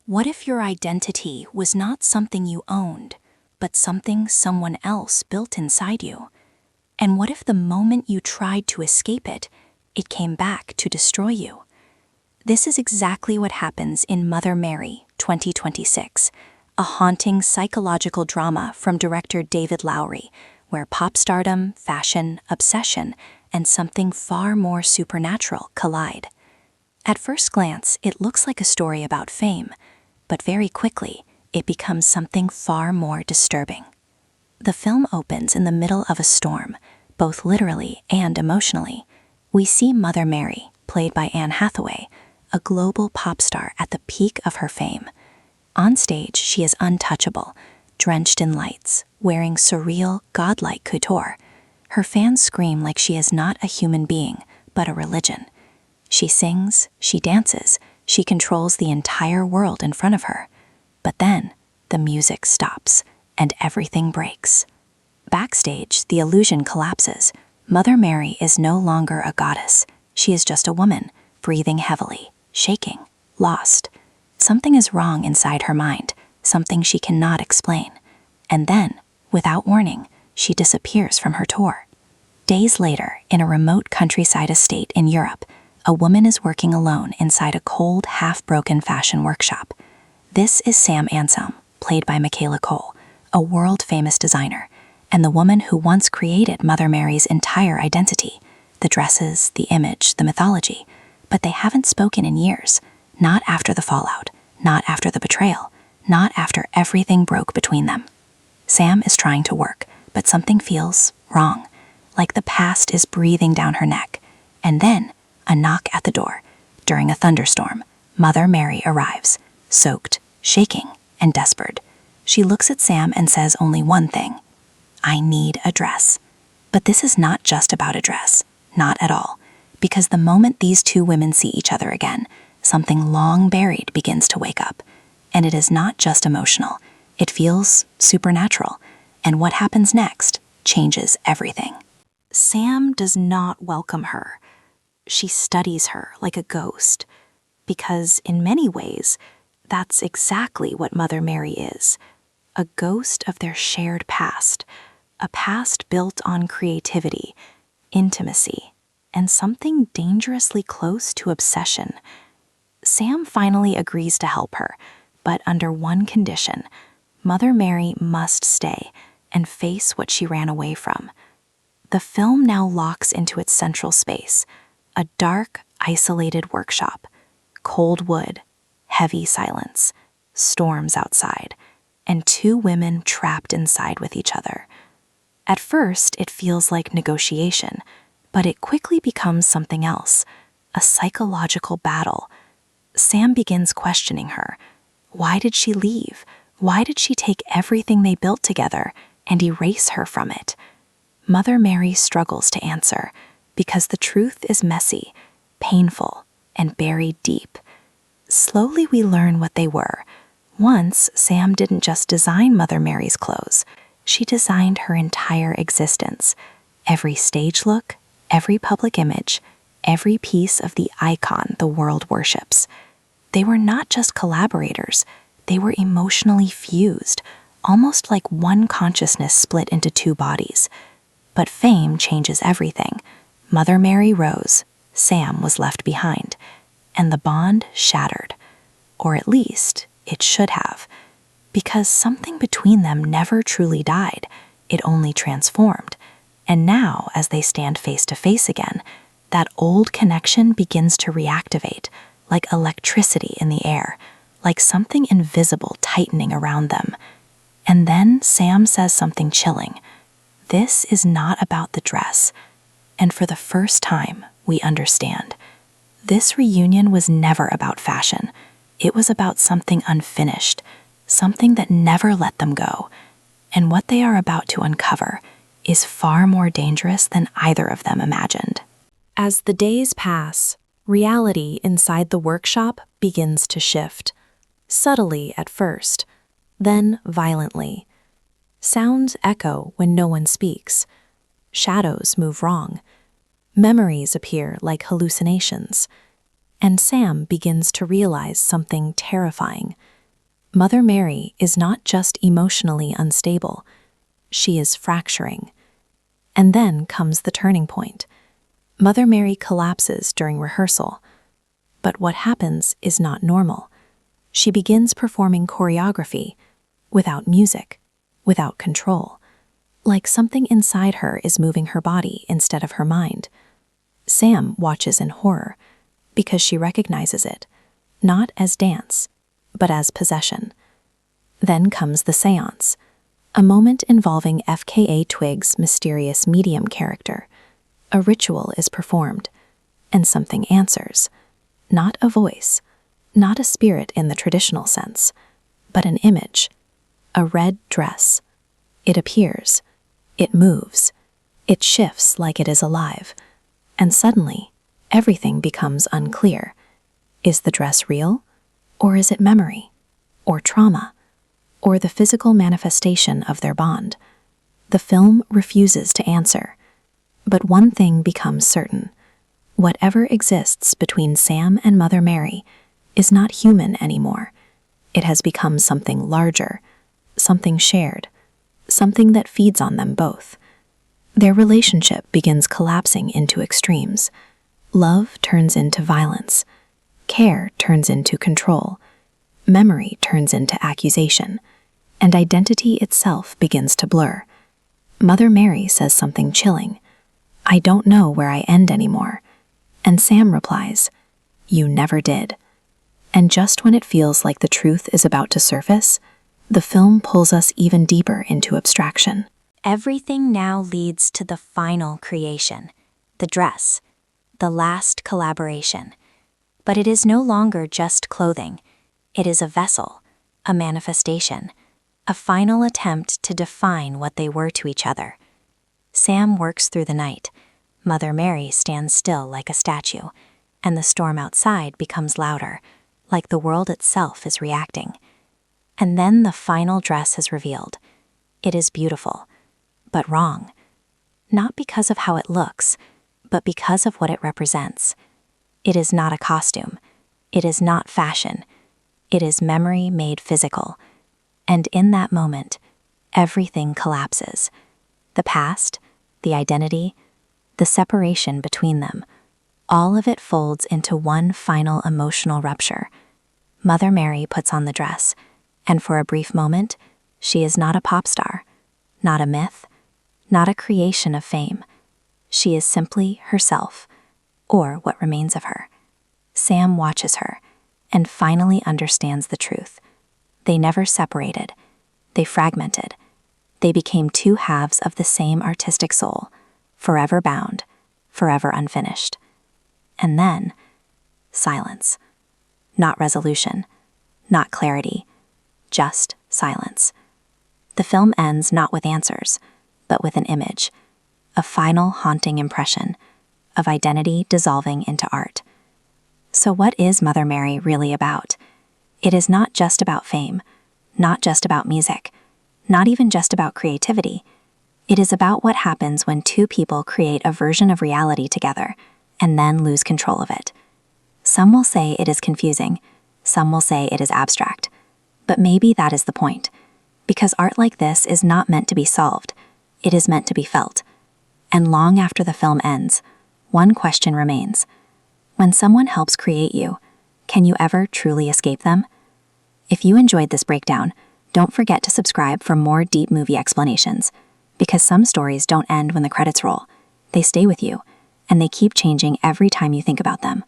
What if your identity was not something you owned, but something someone else built inside you? And what if the moment you tried to escape it, it came back to destroy you? This is exactly what happens in Mother Mary, 2026, a haunting psychological drama from director David Lowery, where pop stardom, fashion, obsession, and something far more supernatural collide. At first glance, it looks like a story about fame, but very quickly, it becomes something far more disturbing. The film opens in the middle of a storm, both literally and emotionally. We see Mother Mary, played by Anne Hathaway, a global pop star at the peak of her fame. On stage, she is untouchable, drenched in lights, wearing surreal, godlike couture. Her fans scream like she is not a human being, but a religion. She sings, she dances, she controls the entire world in front of her. But then, the music stops, and everything breaks. Backstage, the illusion collapses. Mother Mary is no longer a goddess. She is just a woman, breathing heavily, shaking, lost. Something is wrong inside her mind, something she cannot explain. And then, without warning, she disappears from her tour. Days later, in a remote countryside estate in Europe, a woman is working alone inside a cold, half-broken fashion workshop. This is Sam Anselm, played by Michaela Coel, a world-famous designer, and the woman who once created Mother Mary's entire identity, the dresses, the image, the mythology. But they haven't spoken in years, not after the fallout, not after the betrayal, not after everything broke between them. Sam is trying to work, but something feels wrong, like the past is breathing down her neck. And then, a knock at the door. During a thunderstorm, Mother Mary arrives, soaked, shaking, and desperate. She looks at Sam and says only one thing: "I need a dress." But this is not just about a dress, not at all, because the moment these two women see each other again, something long buried begins to wake up. And it is not just emotional, it feels supernatural, and what happens next changes everything. Sam does not welcome her. She studies her like a ghost, because in many ways, that's exactly what Mother Mary is, a ghost of their shared past, a past built on creativity, intimacy, and something dangerously close to obsession. Sam finally agrees to help her, but under one condition: Mother Mary must stay and face what she ran away from. The film now locks into its central space, a dark, isolated workshop, cold wood, heavy silence, storms outside, and two women trapped inside with each other. At first, it feels like negotiation, but it quickly becomes something else, a psychological battle. Sam begins questioning her. Why did she leave? Why did she take everything they built together and erase her from it? Mother Mary struggles to answer, because the truth is messy, painful, and buried deep. Slowly we learn what they were. Once, Sam didn't just design Mother Mary's clothes. She designed her entire existence. Every stage look, every public image, every piece of the icon the world worships. They were not just collaborators, they were emotionally fused, almost like one consciousness split into two bodies. But fame changes everything. Mother Mary rose, Sam was left behind, and the bond shattered. Or at least, it should have. Because something between them never truly died, it only transformed. And now, as they stand face to face again, that old connection begins to reactivate, like electricity in the air, like something invisible tightening around them. And then Sam says something chilling. This is not about the dress. And for the first time, we understand. This reunion was never about fashion. It was about something unfinished, something that never let them go. And what they are about to uncover is far more dangerous than either of them imagined. As the days pass, reality inside the workshop begins to shift. Subtly at first, then violently. Sounds echo when no one speaks. Shadows move wrong. Memories appear like hallucinations. And Sam begins to realize something terrifying. Mother Mary is not just emotionally unstable, she is fracturing. And then comes the turning point. Mother Mary collapses during rehearsal. But what happens is not normal. She begins performing choreography without music, without control, like something inside her is moving her body instead of her mind. Sam watches in horror because she recognizes it, not as dance, but as possession. Then comes the seance, a moment involving FKA Twig's mysterious medium character. A ritual is performed, and something answers. Not a voice, not a spirit in the traditional sense, but an image, a red dress. It appears, it moves, it shifts like it is alive, and suddenly, everything becomes unclear. Is the dress real? Or is it memory? Or trauma? Or the physical manifestation of their bond? The film refuses to answer. But one thing becomes certain. Whatever exists between Sam and Mother Mary is not human anymore. It has become something larger, something shared, something that feeds on them both. Their relationship begins collapsing into extremes. Love turns into violence. Care turns into control. Memory turns into accusation. And identity itself begins to blur. Mother Mary says something chilling. "I don't know where I end anymore." And Sam replies, "You never did." And just when it feels like the truth is about to surface, the film pulls us even deeper into abstraction. Everything now leads to the final creation, the dress, the last collaboration. But it is no longer just clothing. It is a vessel, a manifestation, a final attempt to define what they were to each other. Sam works through the night. Mother Mary stands still like a statue, and the storm outside becomes louder, like the world itself is reacting. And then the final dress is revealed. It is beautiful, but wrong. Not because of how it looks, but because of what it represents. It is not a costume. It is not fashion. It is memory made physical. And in that moment, everything collapses. The past, the identity, the separation between them, all of it folds into one final emotional rupture. Mother Mary puts on the dress, and for a brief moment, she is not a pop star, not a myth, not a creation of fame. She is simply herself, or what remains of her. Sam watches her, and finally understands the truth. They never separated. They fragmented. They became two halves of the same artistic soul, forever bound, forever unfinished. And then, silence. Not resolution, not clarity, just silence. The film ends not with answers, but with an image, a final haunting impression of identity dissolving into art. So what is Mother Mary really about? It is not just about fame, not just about music, not even just about creativity. It is about what happens when two people create a version of reality together and then lose control of it. Some will say it is confusing, some will say it is abstract, but maybe that is the point, because art like this is not meant to be solved, it is meant to be felt. And long after the film ends, one question remains. When someone helps create you, can you ever truly escape them? If you enjoyed this breakdown, don't forget to subscribe for more deep movie explanations, because some stories don't end when the credits roll. They stay with you, and they keep changing every time you think about them.